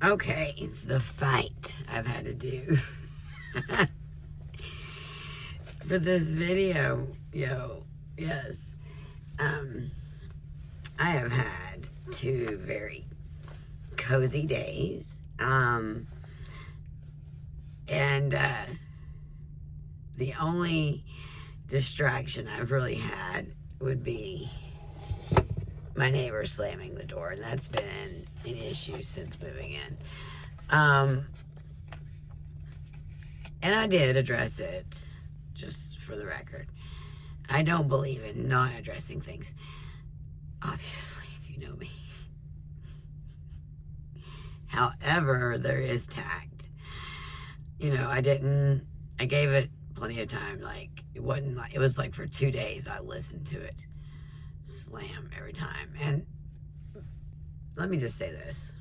Okay, the fight I've had to do for this video, yes. I have had 2 very cozy days, and the only distraction I've really had would be my neighbor slamming the door, and that's been an issue since moving in. And I did address it, just for the record. I don't believe in not addressing things. Obviously, if you know me. However, there is tact. I gave it plenty of time. It was like for 2 days I listened to it slam every time. And let me just say this.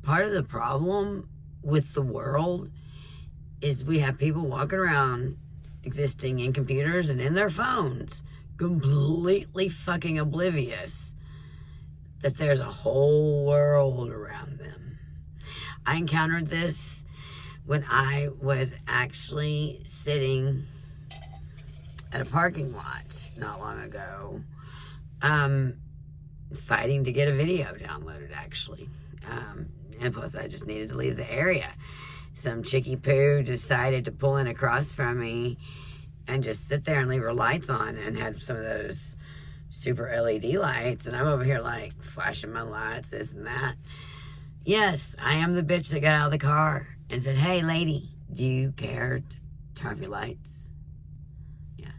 Part of the problem with the world is we have people walking around existing in computers and in their phones, completely fucking oblivious that there's a whole world around them. I encountered this when I was actually sitting at a parking lot not long ago, fighting to get a video downloaded, actually. And plus, I just needed to leave the area. Some chickie poo decided to pull in across from me and just sit there and leave her lights on, and had some of those super LED lights, and I'm over here flashing my lights, this and that. Yes, I am the bitch that got out of the car and said, "Hey lady, do you care to turn off your lights?" Yeah.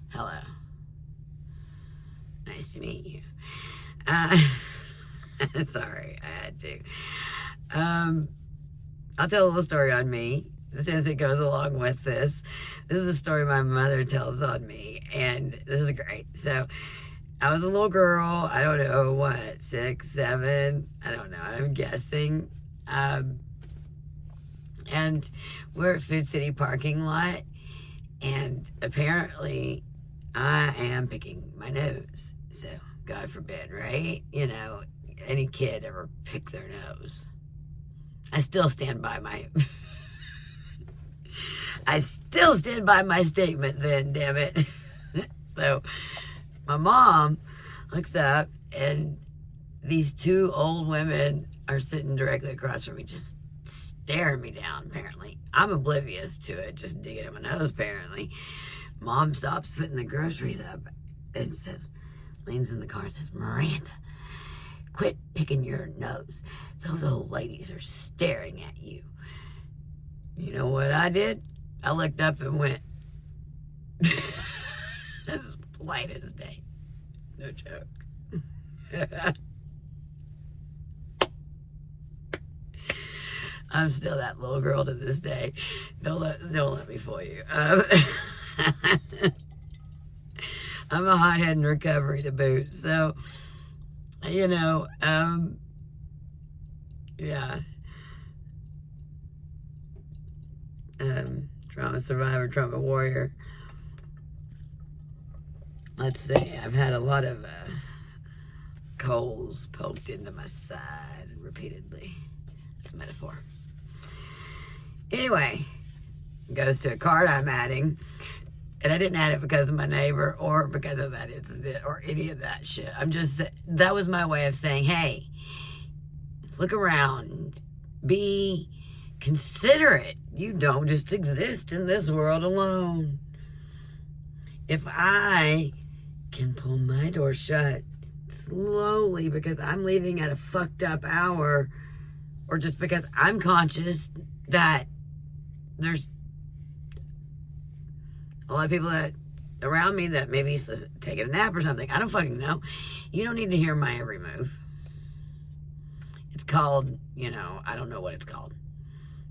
Hello. Nice to meet you. Sorry, I had to. I'll tell a little story on me, since it goes along with this. This is a story my mother tells on me, and this is great. So, I was a little girl, I don't know, 6, 7, I don't know, I'm guessing. And we're at Food City parking lot, and apparently I am picking my nose. So, God forbid, right? Any kid ever pick their nose. I still stand by my statement then, damn it. So my mom looks up, and these 2 old women are sitting directly across from me, just staring me down, apparently. I'm oblivious to it, just digging at my nose, apparently. Mom stops putting the groceries up and leans in the car and says, "Miranda, quit picking your nose. Those old ladies are staring at you." You know what I did? I looked up and went, as polite as day. No joke. I'm still that little girl to this day. Don't let me fool you. I'm a hothead in recovery to boot. So, yeah. Trauma survivor, trauma warrior. Let's see, I've had a lot of coals poked into my side repeatedly. It's a metaphor. Anyway, it goes to a card I'm adding, and I didn't add it because of my neighbor or because of that incident or any of that shit. That was my way of saying, hey, look around, be considerate. You don't just exist in this world alone. If I can pull my door shut slowly because I'm leaving at a fucked up hour, or just because I'm conscious that there's a lot of people around me that maybe taking a nap or something, I don't fucking know. You don't need to hear my every move. It's called, I don't know what it's called.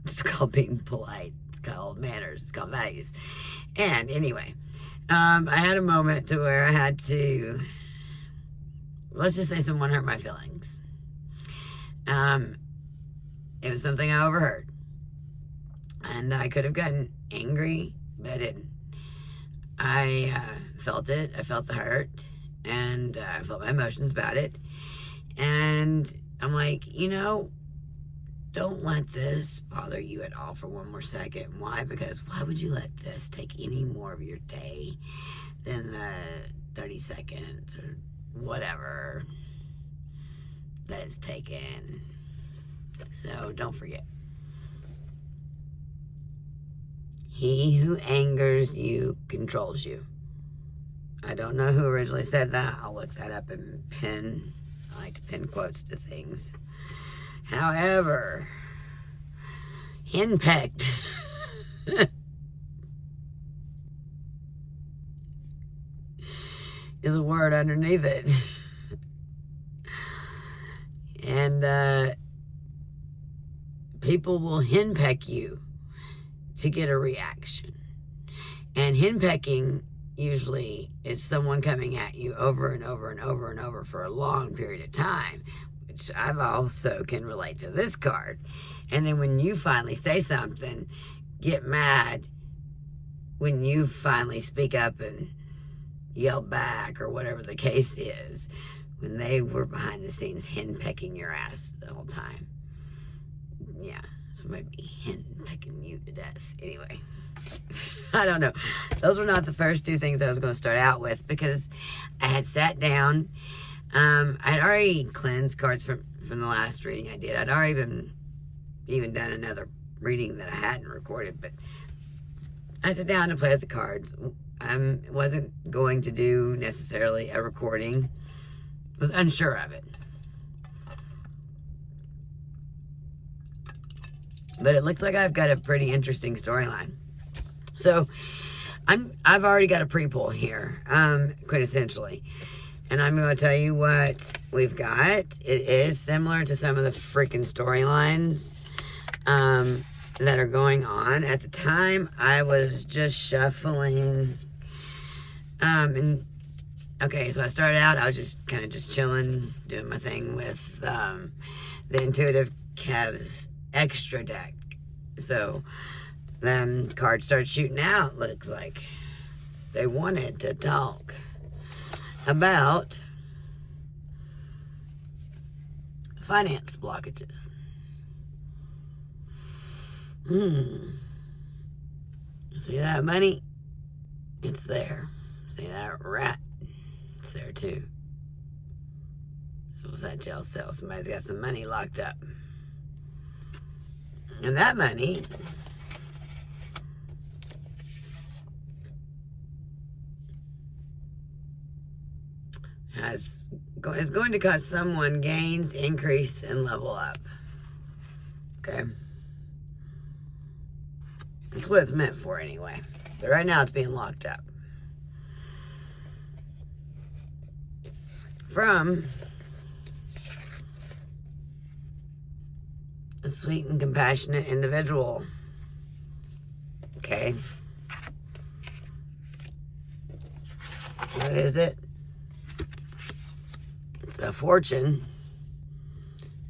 It's called being polite. It's called manners. It's called values. And anyway, I had a moment to where I had to, let's just say someone hurt my feelings. It was something I overheard. And I could have gotten angry, but I didn't. I felt it. I felt the hurt. And I felt my emotions about it. And I'm like, don't let this bother you at all for one more second. Why? Because why would you let this take any more of your day than 30 seconds or whatever that is taken? So don't forget. He who angers you controls you. I don't know who originally said that. I'll look that up and pin. I like to pin quotes to things. However, henpecked is a word underneath it. And people will henpeck you to get a reaction. And henpecking usually is someone coming at you over and over and over and over for a long period of time, which I've also can relate to this card. And then when you finally say something, get mad when you finally speak up and yell back or whatever the case is, when they were behind the scenes henpecking your ass the whole time. Yeah, so maybe henpecking you to death. Anyway, I don't know. Those were not the first two things I was going to start out with, because I had sat down. I had already cleansed cards from the last reading I did. I'd already even done another reading that I hadn't recorded, but I sat down to play with the cards. I wasn't going to do necessarily a recording. I was unsure of it. But it looks like I've got a pretty interesting storyline. So I've already got a pre-pull here, quintessentially. And I'm going to tell you what we've got. It is similar to some of the freaking storylines that are going on. At the time, I was just shuffling. Okay, so I started out, I was just kind of just chilling, doing my thing with the Intuitive Kev's extra deck. So then cards started shooting out. Looks like they wanted to talk about finance blockages. See that money? It's there. See that rat? It's there too. So what's that jail cell? Somebody's got some money locked up. And that money is going to cause someone gains, increase, and level up. Okay? That's what it's meant for anyway. But right now it's being locked up. From a sweet and compassionate individual. Okay. What is it? It's a fortune,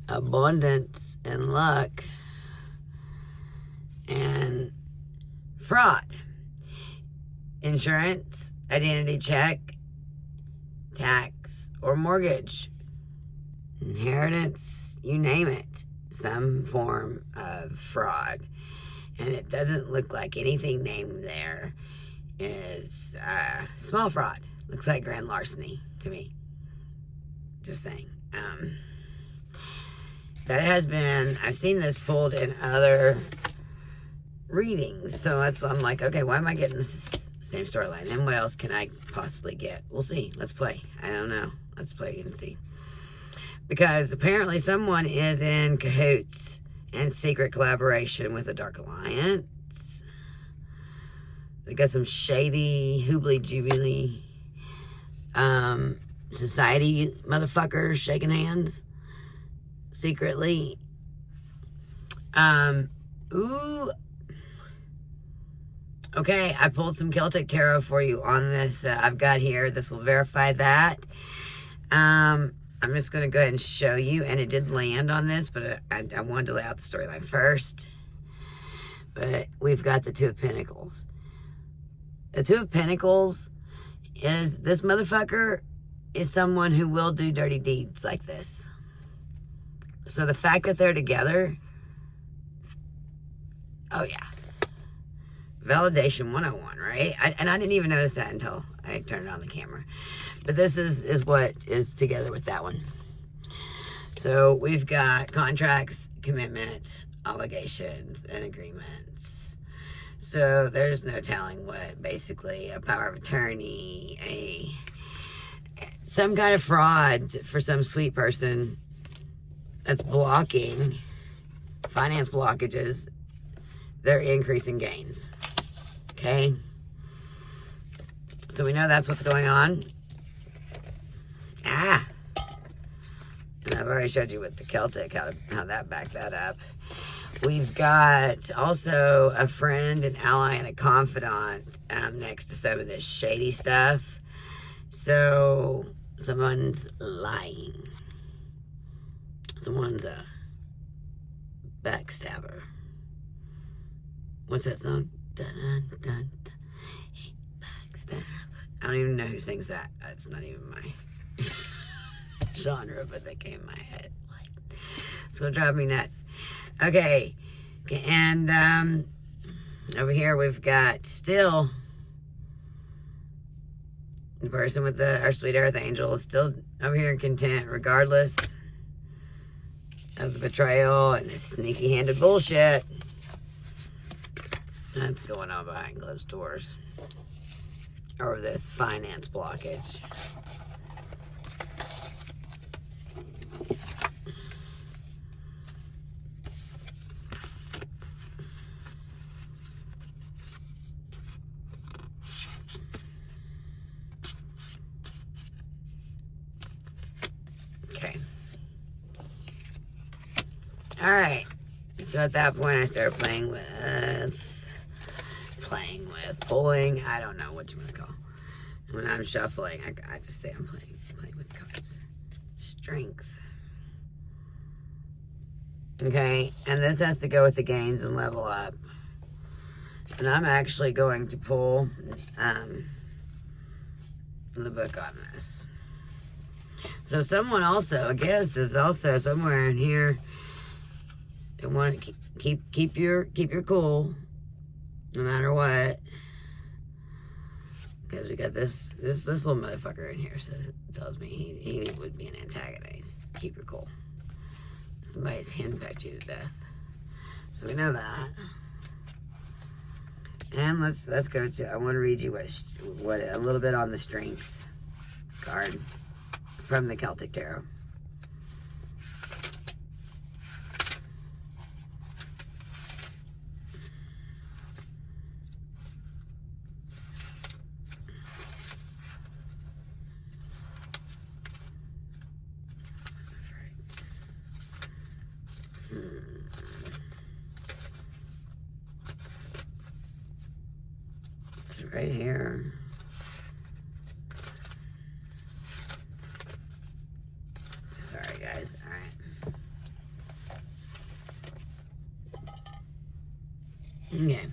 abundance, and luck, and fraud, insurance, identity check, tax, or mortgage, inheritance, you name it. Some form of fraud. And it doesn't look like anything named there is small fraud. Looks like grand larceny to me. Just saying. That has been, I've seen this pulled in other readings. So I'm like, okay, why am I getting this same storyline? And what else can I possibly get? We'll see. Let's play. I don't know. Let's play and see. Because apparently someone is in cahoots and secret collaboration with the Dark Alliance. They got some shady, hoobly jubilee society motherfuckers shaking hands secretly. Ooh. Okay, I pulled some Celtic Tarot for you on this I've got here. This will verify that. I'm just going to go ahead and show you, and it did land on this, but I wanted to lay out the storyline first. But we've got the Two of Pentacles. The Two of Pentacles is, this motherfucker is someone who will do dirty deeds like this. So the fact that they're together, oh yeah. Validation 101, right? And I didn't even notice that until I turned on the camera. But this is what is together with that one. So we've got contracts, commitment, obligations, and agreements. So there's no telling what basically a power of attorney, some kind of fraud for some sweet person that's blocking finance blockages, they're increasing gains. Okay? So we know that's what's going on. And I've already showed you with the Celtic how that backed that up. We've got also a friend, an ally, and a confidant next to some of this shady stuff. So someone's lying. Someone's a backstabber. What's that song? Dun, dun, dun, dun. Hey, backstabber. I don't even know who sings that. It's not even my genre, but that came in my head. Like, it's gonna drive me nuts. Okay, and over here we've got still the person with our sweet earth angel is still over here content, regardless of the betrayal and this sneaky-handed bullshit that's going on behind closed doors over this finance blockage. Okay. All right. So at that point, I started playing with pulling. I don't know what you want to call it. When I'm shuffling, I just say I'm playing with cards. Strength. Okay, and this has to go with the gains and level up. And I'm actually going to pull the book on this. So someone also, a guest is also somewhere in here. They want to keep your cool, no matter what. Because we got this little motherfucker in here, so it tells me he would be an antagonist. Keep your cool. Somebody's henpecked you to death. So we know that. And let's go to, I want to read you what a little bit on the strength card from the Celtic Tarot. It's right here. Sorry, guys. All right. Okay.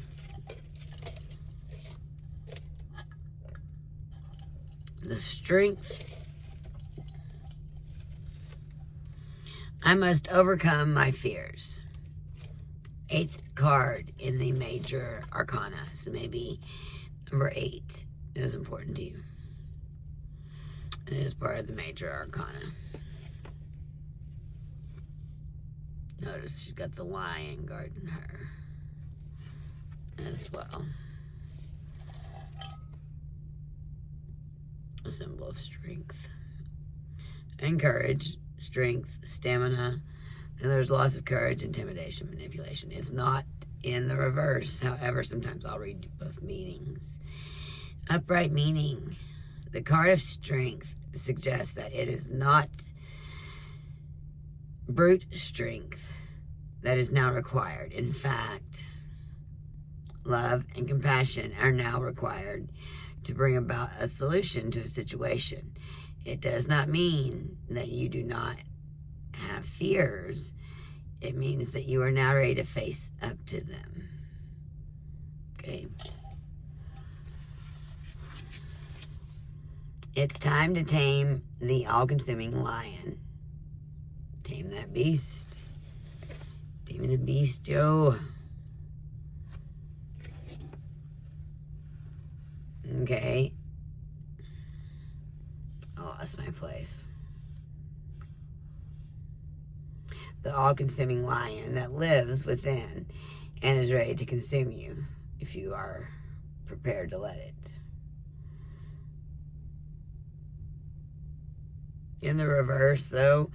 The strength. I must overcome my fears. 8th card in the major arcana. So maybe number 8 is important to you. It is part of the major arcana. Notice she's got the lion guarding her as well. A symbol of strength and courage. Strength, stamina, and there's loss of courage, intimidation, manipulation. It's not in the reverse. However, sometimes I'll read both meanings. Upright meaning. The card of strength suggests that it is not brute strength that is now required. In fact, love and compassion are now required to bring about a solution to a situation. It does not mean that you do not have fears. It means that you are now ready to face up to them. Okay? It's time to tame the all-consuming lion. Tame Tame that beast. Taming the beast, yo. Okay. I lost my place. The all-consuming lion that lives within and is ready to consume you if you are prepared to let it. In the reverse, though,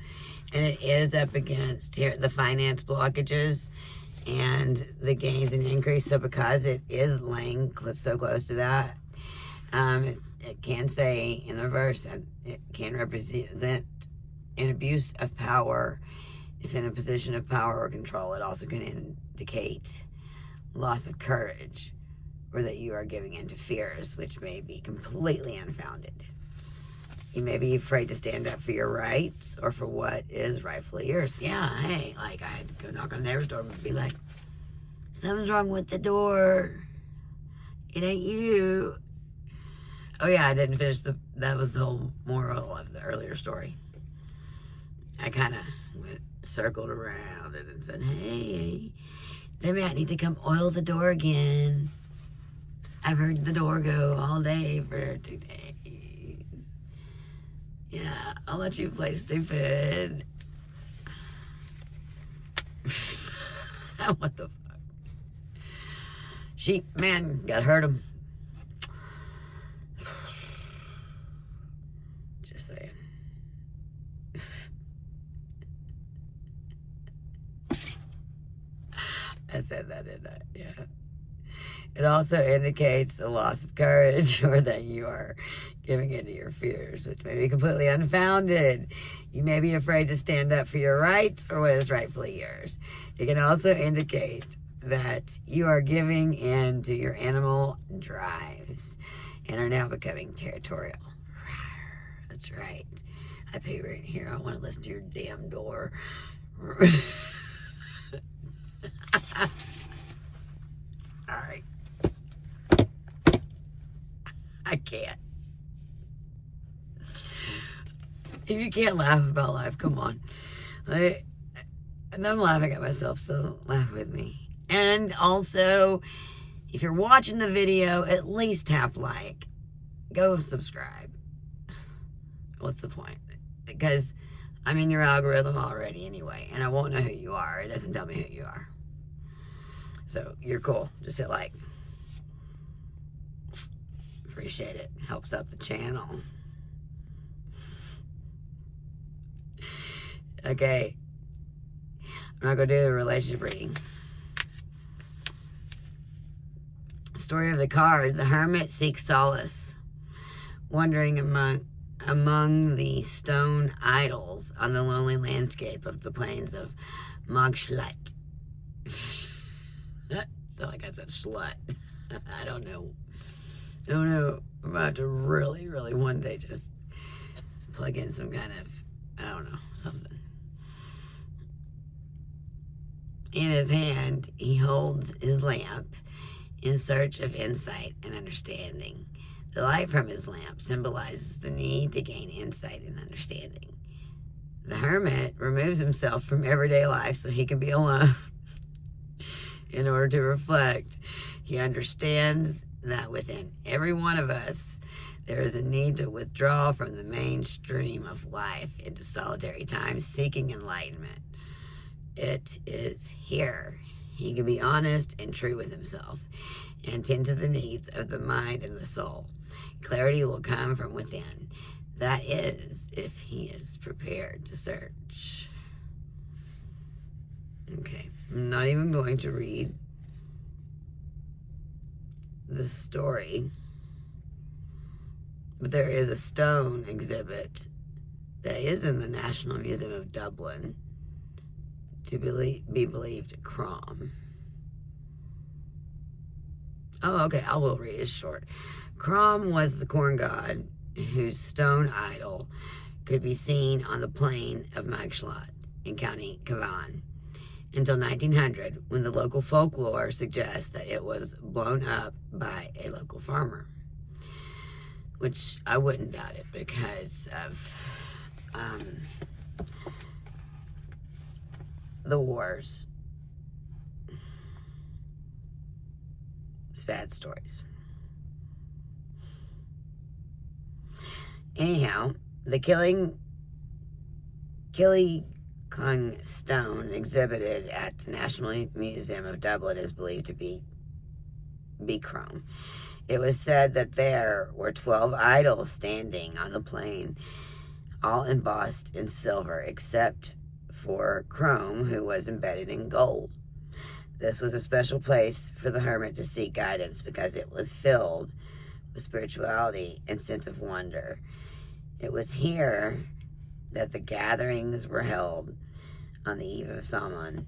and it is up against here the finance blockages and the gains and increase. So because it is laying so close to that, it can say in the reverse, and it can represent an abuse of power. If in a position of power or control, it also can indicate loss of courage, or that you are giving in to fears, which may be completely unfounded. You may be afraid to stand up for your rights or for what is rightfully yours. Yeah, hey, like I had to go knock on the neighbor's door and be like, something's wrong with the door. It ain't you. Oh yeah, I didn't finish that was the whole moral of the earlier story. I kind of circled around it and said, hey, they might need to come oil the door again. I've heard the door go all day for 2 days. Yeah, I'll let you play stupid. What the fuck? Sheep, man, gotta hurt him. Just saying. I said that, didn't I? Yeah. It also indicates a loss of courage or that you are giving in to your fears, which may be completely unfounded. You may be afraid to stand up for your rights or what is rightfully yours. It can also indicate that you are giving in to your animal drives and are now becoming territorial. That's right. I pay right here. I want to listen to your damn door. Sorry. I can't. If you can't laugh about life, come on. And I'm laughing at myself, so laugh with me. And also, if you're watching the video, at least tap like. Go subscribe. What's the point? Because I'm in your algorithm already anyway, and I won't know who you are. It doesn't tell me who you are. So, you're cool. Just hit like. Appreciate it. Helps out the channel. Okay. I'm not going to do the relationship reading. Story of the card. The hermit seeks solace, wandering among the stone idols on the lonely landscape of the plains of Magschlat. So like I said, slut. I don't know. I'm about to really, really one day just plug in some kind of, I don't know, something. In his hand, he holds his lamp in search of insight and understanding. The light from his lamp symbolizes the need to gain insight and understanding. The hermit removes himself from everyday life so he can be alone in order to reflect. He understands that within every one of us, there is a need to withdraw from the mainstream of life into solitary time, seeking enlightenment. It is here. He can be honest and true with himself and tend to the needs of the mind and the soul. Clarity will come from within. That is, if he is prepared to search. Okay, I'm not even going to read the story, but there is a stone exhibit that is in the National Museum of Dublin to be believed Crom. Oh, okay, I will read it short. Crom was the corn god whose stone idol could be seen on the plain of Magschlat in County Cavan until 1900, when the local folklore suggests that it was blown up by a local farmer, which I wouldn't doubt it because of the wars. Sad stories. Anyhow, the Killing stone exhibited at the National Museum of Dublin is believed to be chrome. It was said that there were 12 idols standing on the plain, all embossed in silver, except for Chrome, who was embedded in gold. This was a special place for the hermit to seek guidance because it was filled with spirituality and sense of wonder. It was here that the gatherings were held on the eve of Samhain,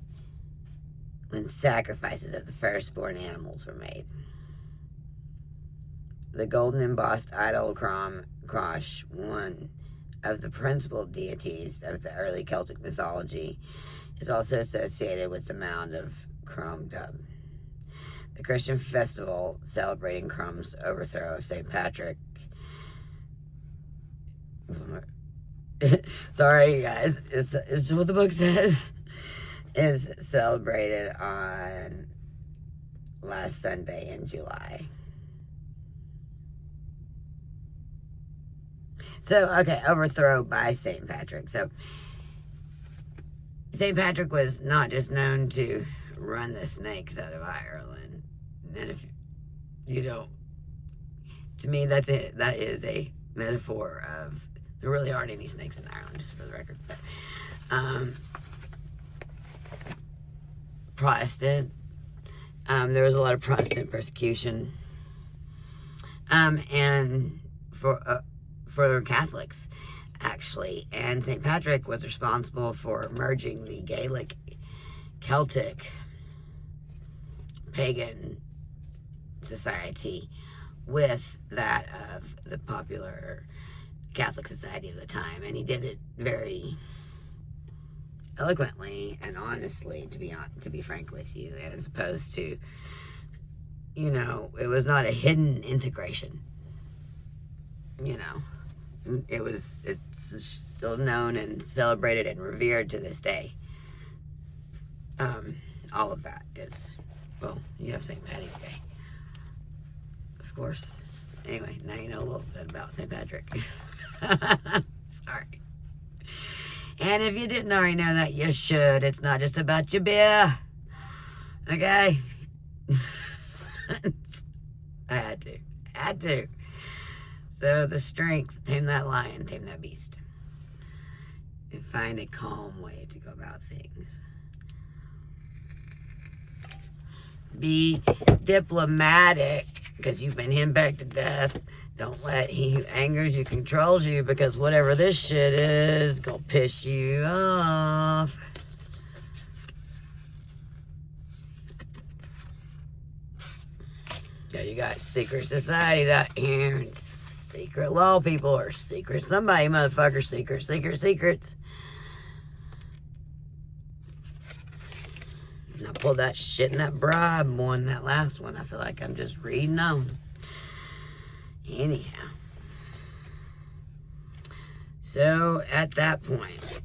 when sacrifices of the firstborn animals were made. The golden embossed idol Crosh, one of the principal deities of the early Celtic mythology, is also associated with the mound of Crom Dub. The Christian festival celebrating Crom's overthrow of St. Patrick. Sorry, you guys. It's what the book says. Is celebrated on last Sunday in July. So, okay, overthrow by St. Patrick. So, St. Patrick was not just known to run the snakes out of Ireland. And if you don't, to me, that's it. That is a metaphor of, there really aren't any snakes in Ireland, just for the record. But, Protestant. There was a lot of Protestant persecution. And for Catholics, actually. And St. Patrick was responsible for merging the Gaelic, Celtic, pagan society with that of the popular Catholic society of the time. And he did it very eloquently and honestly, to be frank with you, as opposed to, you know, it was not a hidden integration. You know, it's still known and celebrated and revered to this day. All of that is, well, you have St. Patty's Day, of course. Anyway, now you know a little bit about St. Patrick. Sorry. And if you didn't already know that, you should. It's not just about your beer. Okay? I had to. So the strength, tame that lion, tame that beast. And find a calm way to go about things. Be diplomatic, because you've been henpecked to death. Don't let he who angers you controls you, because whatever this shit is gonna piss you off. Yeah, you got secret societies out here, and secret law people, or secret somebody, motherfucker, secrets. And I pulled that shit in that bribe one, that last one. I feel like I'm just reading on. Anyhow. So, at that point,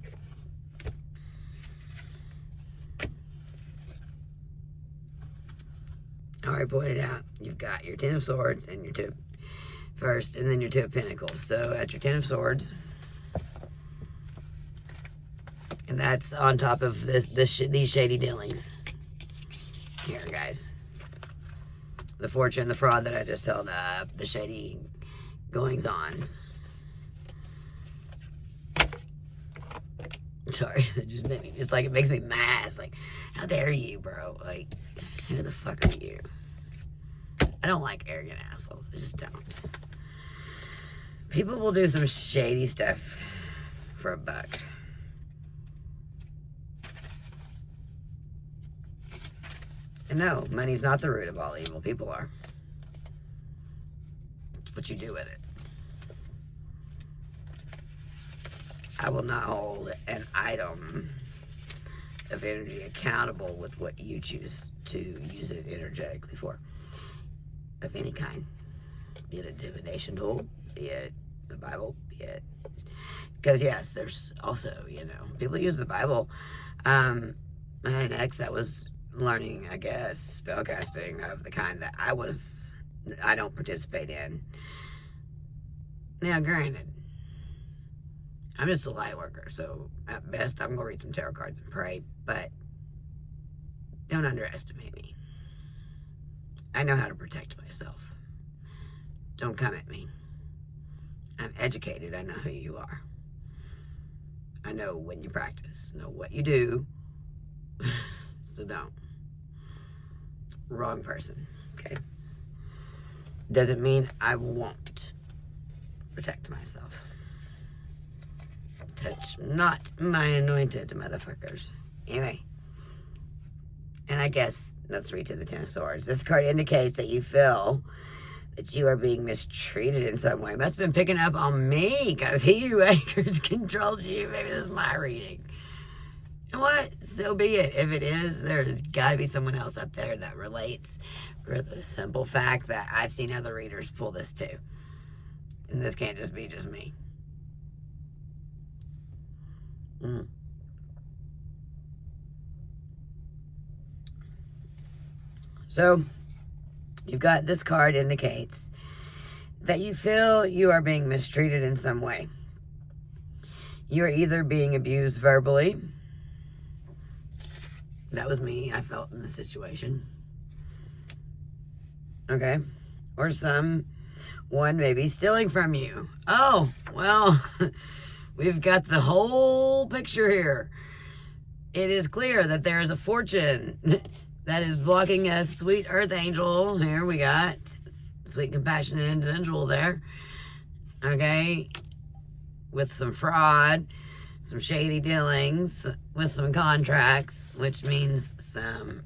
I already pointed out, you've got your Ten of Swords and your Two first, and then your Two of Pentacles. So, at your Ten of Swords, and that's on top of these shady dealings. Here, guys. The fortune, the fraud that I just held up, the shady goings on. Sorry, it just made me, it's like, it makes me mad. It's like, how dare you, bro? Like, who the fuck are you? I don't like arrogant assholes. I just don't. People will do some shady stuff for a buck. And no, money's not the root of all evil. People are. It's what you do with it. I will not hold an item of energy accountable with what you choose to use it energetically for. Of any kind. Be it a divination tool, be it the Bible, be it... Because yes, there's also, you know, people use the Bible I had an ex that was learning, I guess, spellcasting of the kind that I don't participate in. Now, granted, I'm just a light worker, so at best I'm going to read some tarot cards and pray, but don't underestimate me. I know how to protect myself. Don't come at me. I'm educated. I know who you are. I know when you practice, know what you do, so don't. Wrong person, okay? Doesn't mean I won't protect myself. Touch not my anointed motherfuckers. Anyway, and I guess let's read to the Ten of Swords. This card indicates that you feel that you are being mistreated in some way. Must have been picking up on me, because he who anchors controls you. Maybe this is my reading. You know what? So be it. If it is, there's got to be someone else out there that relates, for the simple fact that I've seen other readers pull this too. And this can't just be just me. So, you've got this card indicates that you feel you are being mistreated in some way. You are either being abused verbally. That was me. I felt in this situation. Okay. Or someone maybe stealing from you. Oh, well, we've got the whole picture here. It is clear that there is a fortune that is blocking a sweet earth angel. Here we got sweet, compassionate individual there. Okay. With some fraud, some shady dealings, with some contracts, which means some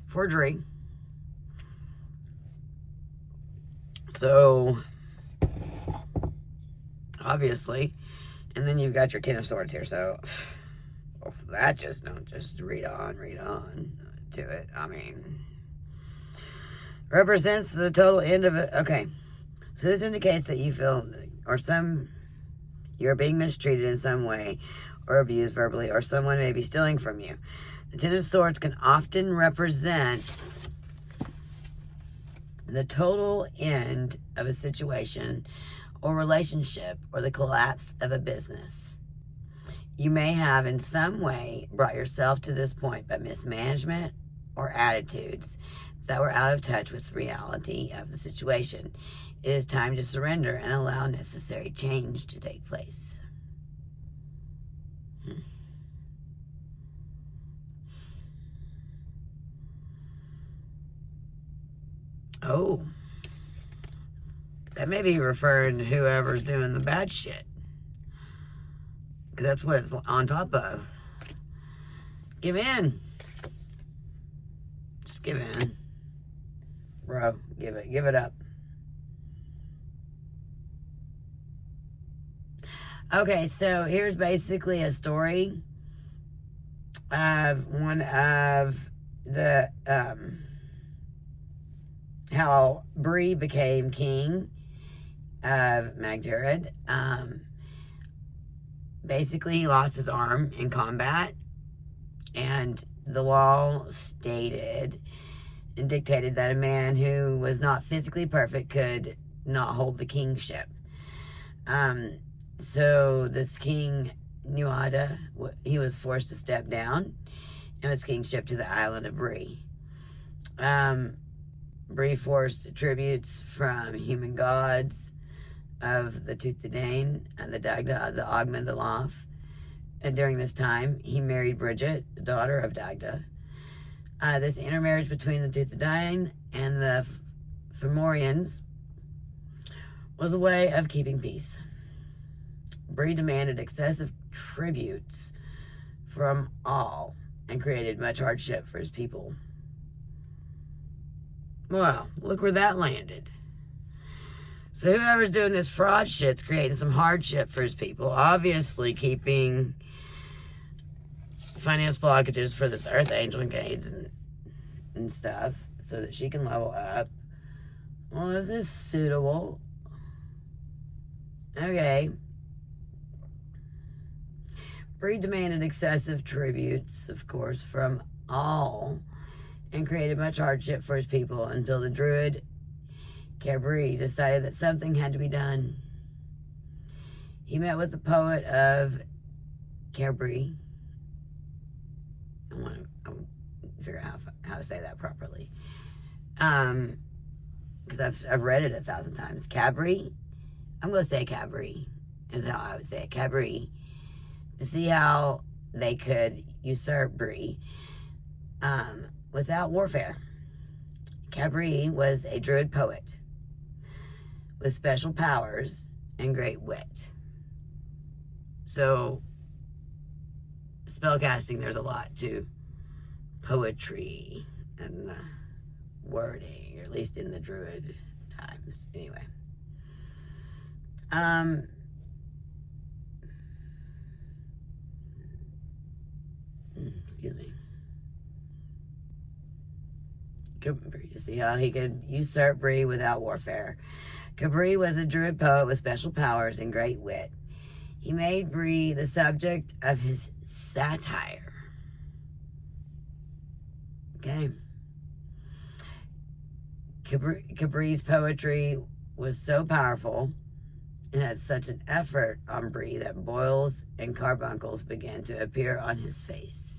forgery. So, obviously, and then you've got your Ten of Swords here. So, that don't just read on to it. I mean, represents the total end of it. Okay, so this indicates that you feel, you're being mistreated in some way, or abused verbally, or someone may be stealing from you. The Ten of Swords can often represent the total end of a situation or relationship, or the collapse of a business. You may have in some way brought yourself to this point by mismanagement or attitudes that were out of touch with the reality of the situation. It is time to surrender and allow necessary change to take place. Oh, that may be referring to whoever's doing the bad shit, because that's what it's on top of. Give in. Just give in, bro. Give it up. Okay, so here's basically a story of one of the how Bree became king of Magdurid. Basically, he lost his arm in combat, and the law stated and dictated that a man who was not physically perfect could not hold the kingship. So this king, Nuada, he was forced to step down and was kingship to the island of Bree. Bree forced tributes from human gods of the Tuathain and the Dagda, the Ogma, the Loth. And during this time, he married Bridget, the daughter of Dagda. This intermarriage between the Tuathain and the Fomorians was a way of keeping peace. Bree demanded excessive tributes from all and created much hardship for his people. Well, look where that landed. So whoever's doing this fraud shit's creating some hardship for his people. Obviously keeping finance blockages for this Earth Angel engaged and stuff so that she can level up. Well, is this suitable? Bree demanded excessive tributes, of course, from all, and created much hardship for his people until the druid Cabri decided that something had to be done. He met with the poet of Cabri. I want to figure out how to say that properly. Because I've read it 1,000 times. Cabri. I'm going to say Cabri is how I would say it. Cabri. To see how they could usurp Bree without warfare. Cabri was a druid poet with special powers and great wit. So, spellcasting, there's a lot to poetry and wording, or at least in the druid times. Anyway. Excuse me. Cabri, to see how he could usurp Bree without warfare. Cabri was a druid poet with special powers and great wit. He made Bree the subject of his satire. Okay. Cabri's poetry was so powerful and had such an effort on Bree that boils and carbuncles began to appear on his face.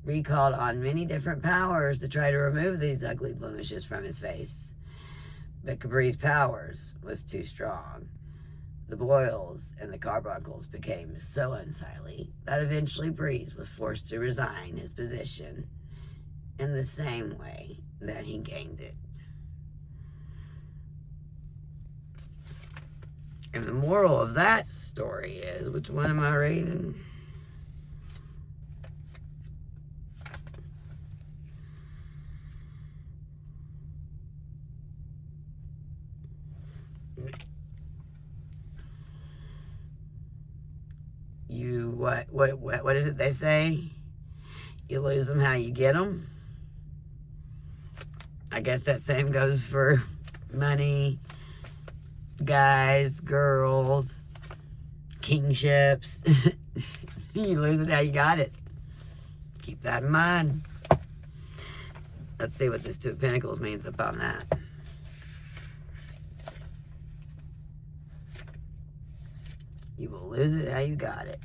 Bree called on many different powers to try to remove these ugly blemishes from his face. But Cabri's powers was too strong. The boils and the carbuncles became so unsightly that eventually Bree was forced to resign his position in the same way that he gained it. And the moral of that story is, which one am I reading? What is it they say? You lose them how you get them. I guess that same goes for money, guys, girls, kingships. You lose it how you got it. Keep that in mind. Let's see what this Two of Pentacles means upon that. You will lose it how you got it.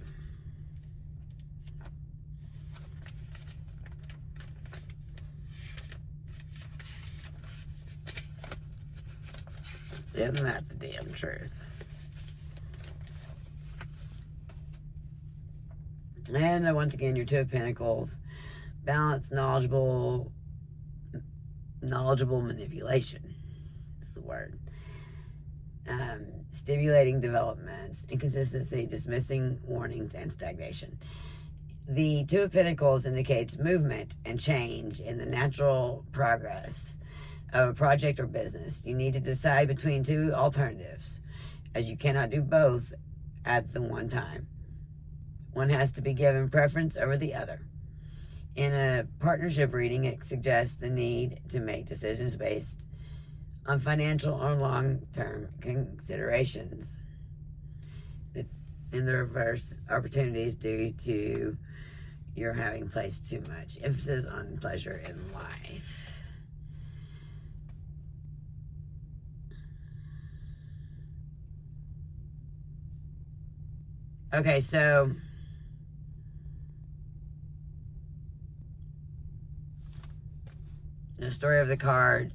Isn't that the damn truth? And once again, your Two of Pentacles, balance, knowledgeable manipulation is the word. Stimulating developments, inconsistency, dismissing warnings, and stagnation. The Two of Pentacles indicates movement and change in the natural progress of a project or business. You need to decide between two alternatives, as you cannot do both at the one time. One has to be given preference over the other. In a partnership reading, it suggests the need to make decisions based on financial or long-term considerations. In the reverse, opportunities due to your having placed too much emphasis on pleasure in life. Okay, so the story of the card.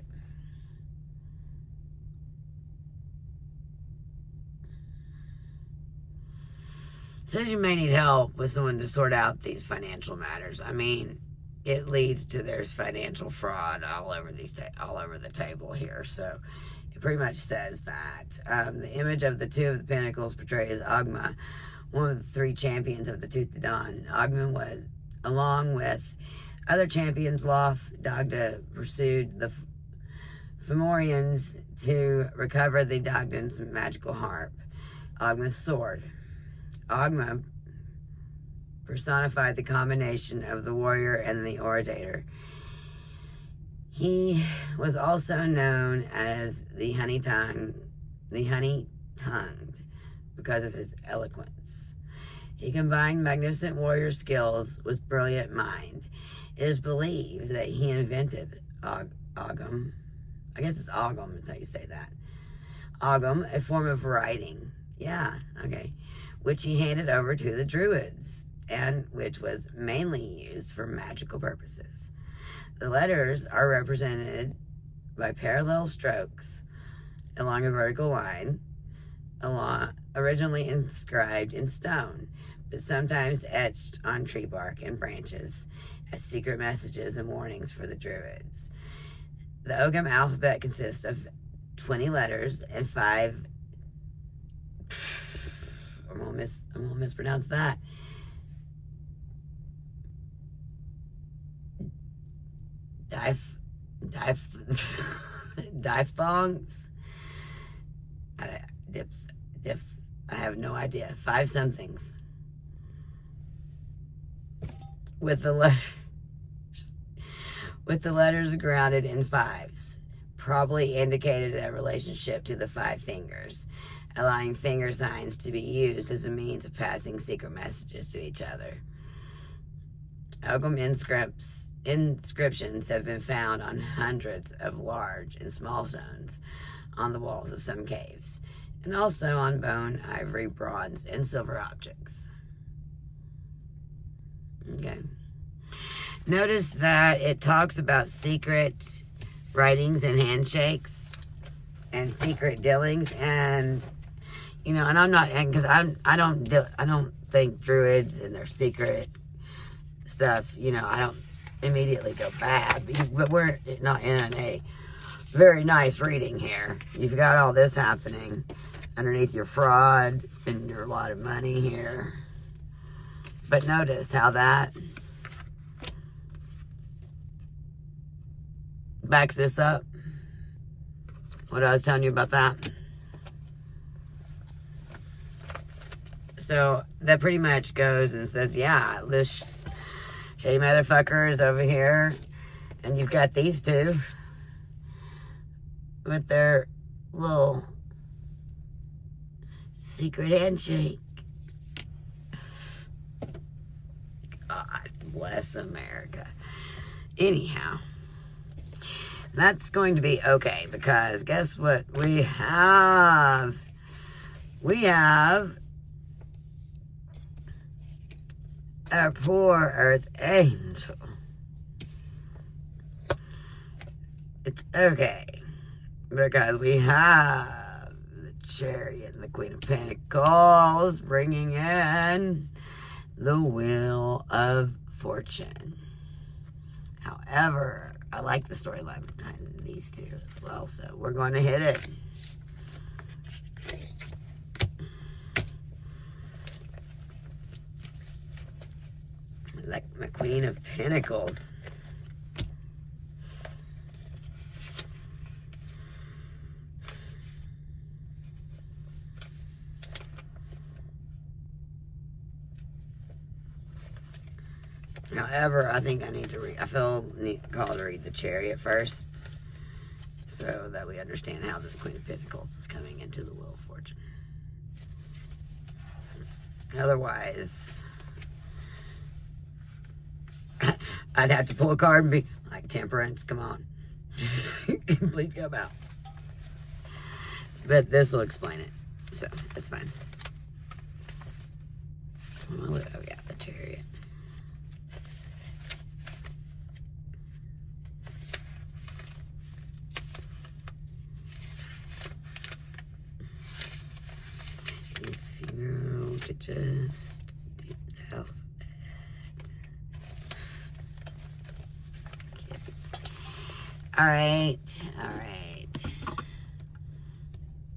Says you may need help with someone to sort out these financial matters. I mean, it leads to there's financial fraud all over the table here. So it pretty much says that. The image of the Two of the Pentacles portrays Agma, one of the three champions of the Tooth to Dawn. Agma was, along with other champions, Loth, Dagda, pursued the Fomorians to recover the Dagdan's magical harp, Agma's sword. Agma personified the combination of the warrior and the orator. He was also known as the honey-tongued because of his eloquence. He combined magnificent warrior skills with brilliant mind. It is believed that he invented Ogham. I guess it's Ogham, is how you say that. Ogham, a form of writing. Yeah, okay. Which he handed over to the Druids, and which was mainly used for magical purposes. The letters are represented by parallel strokes along a vertical line, originally inscribed in stone, but sometimes etched on tree bark and branches as secret messages and warnings for the Druids. The Ogham alphabet consists of 20 letters and 5. I'm gonna mispronounce that. Diphthongs. I have no idea. 5 somethings. With the letters grounded in 5s, probably indicated a relationship to the 5 fingers, allowing finger signs to be used as a means of passing secret messages to each other. Ogham inscriptions have been found on hundreds of large and small stones on the walls of some caves, and also on bone, ivory, bronze, and silver objects. Okay. Notice that it talks about secret writings and handshakes and secret dealings, and and I'm not, and because I don't think Druids and their secret stuff, I don't immediately go bad, but we're not in a very nice reading here. You've got all this happening underneath your fraud and your lot of money here. But notice how that backs this up. What I was telling you about that. So that pretty much goes and says, yeah, this shady motherfucker is over here, and you've got these two with their little secret handshake. God bless America. Anyhow, that's going to be okay, because guess what we have? We have our poor earth angel. It's okay, because we have the Chariot and the Queen of Pentacles bringing in the Wheel of Fortune. However, I like the storyline behind these two as well, so we're going to hit it. I like my Queen of Pentacles. However, I think I need to read, I feel called to read the Chariot first, so that we understand how the Queen of Pentacles is coming into the Wheel of Fortune. Otherwise, I'd have to pull a card and be like, Temperance, come on. Please come out. But this will explain it, so it's fine. Oh yeah, the Chariot. Could just do the alphabet. All right.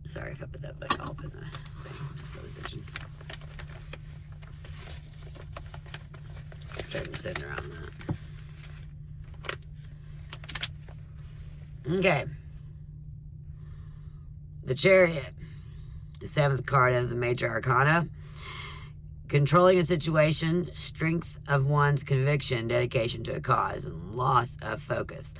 Sorry if I put that back up in the thing. Position. Try to sit around that. Okay. The Chariot, the 7th card of the Major Arcana, controlling a situation, strength of one's conviction, dedication to a cause, and loss of focus,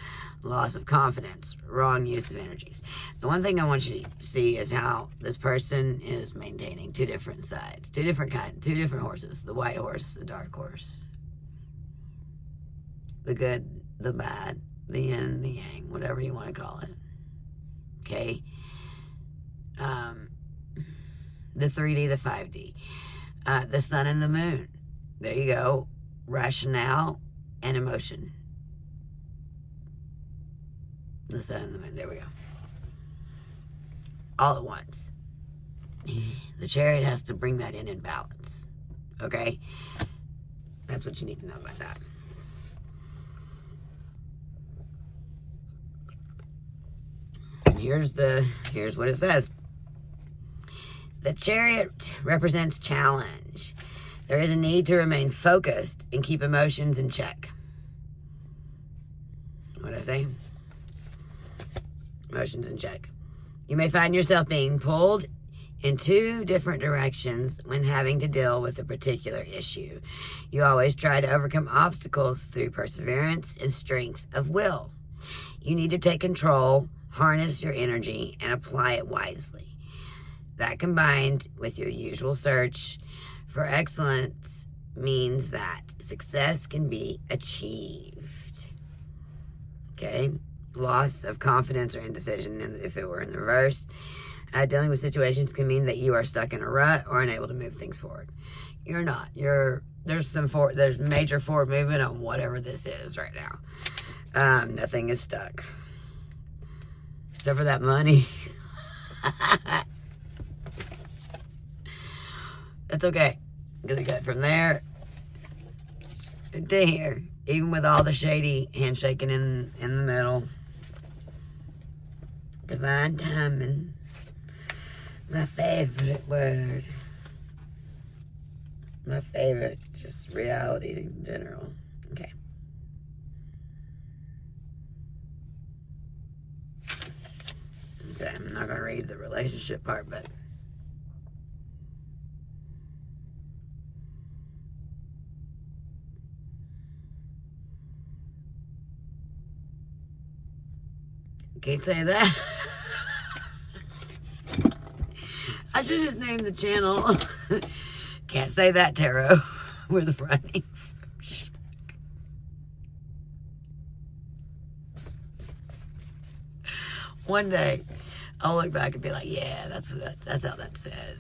loss of confidence, wrong use of energies. The one thing I want you to see is how this person is maintaining two different sides, two different horses, the white horse, the dark horse, the good, the bad, the yin, the yang, whatever you want to call it. Okay? The 3D, the 5D. The sun and the moon. There you go. Rationale and emotion. The sun and the moon. There we go. All at once. The chariot has to bring that in balance. Okay? That's what you need to know about that. And here's what it says. The chariot represents challenge. There is a need to remain focused and keep emotions in check. What did I say? Emotions in check. You may find yourself being pulled in two different directions when having to deal with a particular issue. You always try to overcome obstacles through perseverance and strength of will. You need to take control, harness your energy, and apply it wisely. That, combined with your usual search for excellence, means that success can be achieved. Okay? Loss of confidence or indecision, and if it were in the reverse, dealing with situations can mean that you are stuck in a rut or unable to move things forward. You're not. There's major forward movement on whatever this is right now. Nothing is stuck. Except for that money. It's okay. Because we got from there to here. Even with all the shady handshaking in the middle. Divine timing. My favorite word. My favorite, just reality in general. Okay. Okay, I'm not going to read the relationship part, but can't say that. I should just name the channel. Can't say that, tarot. With running from shock. One day, I'll look back and be like, yeah, that's how that said.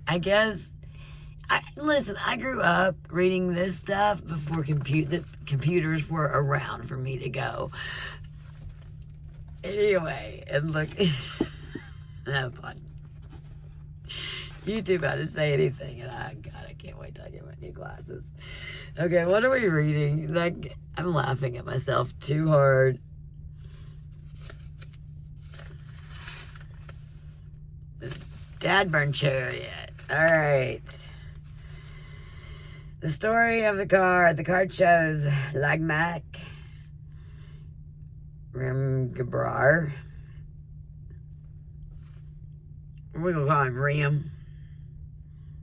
I guess. Listen, I grew up reading this stuff before computers were around for me to go. Anyway, and look, have fun. YouTube how to say anything, and I can't wait till I get my new glasses. Okay, what are we reading? Like, I'm laughing at myself too hard. Dadburn Chariot. All right. The story of the card. The card shows Lagmak Rimgabrar. We're going to call him Rim.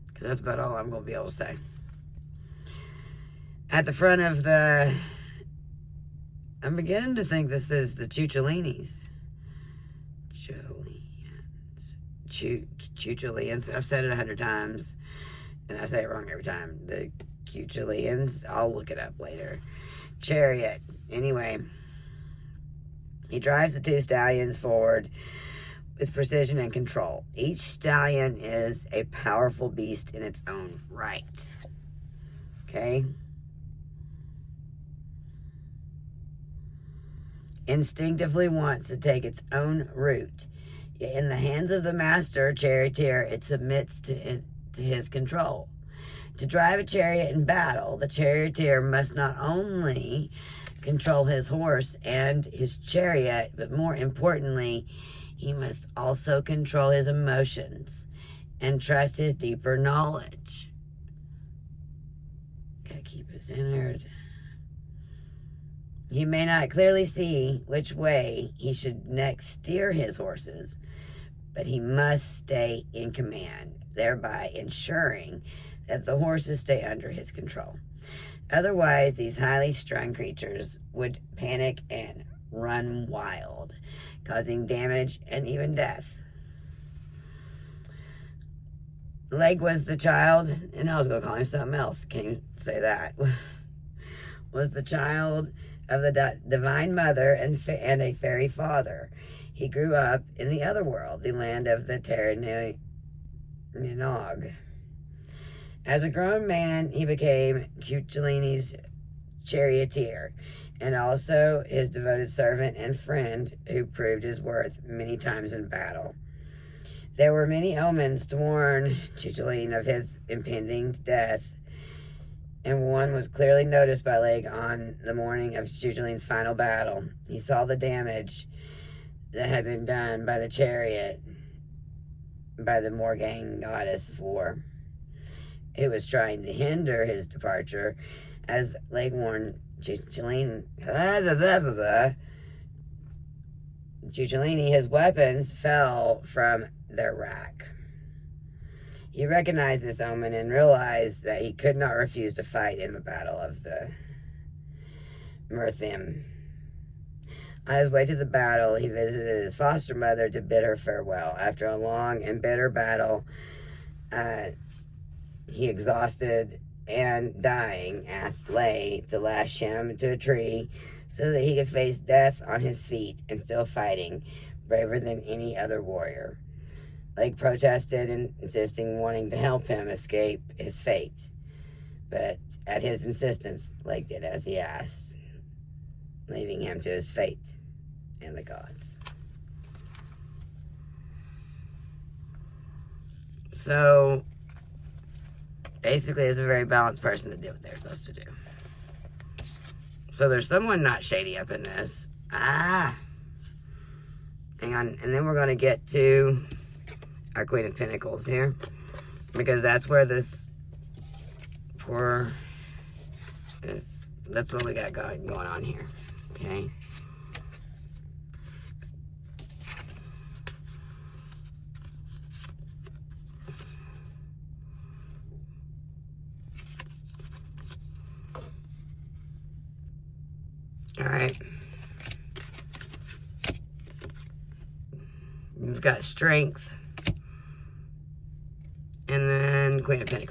Because that's about all I'm going to be able to say. At the front of the... I'm beginning to think this is the Chucholinis. Chucholians. I've said it 100 times. And I say it wrong every time. The Cuchulians. I'll look it up later. Chariot. Anyway. He drives the two stallions forward with precision and control. Each stallion is a powerful beast in its own right. Okay? Instinctively wants to take its own route. Yet in the hands of the master charioteer, it submits to his control. To drive a chariot in battle, the charioteer must not only control his horse and his chariot, but more importantly, he must also control his emotions and trust his deeper knowledge. Gotta keep it centered. He may not clearly see which way he should next steer his horses, but he must stay in command, thereby ensuring that the horses stay under his control. Otherwise, these highly strung creatures would panic and run wild, causing damage and even death. Leg was the child, and I was going to call him something else. Can't even say that. Was the child of the divine mother and a fairy father. He grew up in the other world, the land of the Terranog. As a grown man, he became Cucciolini's charioteer, and also his devoted servant and friend who proved his worth many times in battle. There were many omens to warn Cucciolini of his impending death, and one was clearly noticed by Leg on the morning of Cucciolini's final battle. He saw the damage that had been done by the chariot by the Morgaine goddess of war, who was trying to hinder his departure. As Leg warned Cucciolini, his weapons fell from their rack. He recognized this omen and realized that he could not refuse to fight in the Battle of the Myrthim. On his way to the battle, he visited his foster mother to bid her farewell. After a long and bitter battle, he, exhausted and dying, asked Lay to lash him to a tree so that he could face death on his feet and still fighting, braver than any other warrior. Lake protested and wanting to help him escape his fate. But at his insistence, Lake did as he asked, leaving him to his fate and the gods. So, basically, it's a very balanced person that did what they're supposed to do. So there's someone not shady up in this. Hang on. And then we're going to get to our Queen of Pentacles here, because that's where this that's what we got going on here. Okay. All right. We've got Strength. And then Queen of Pentacles.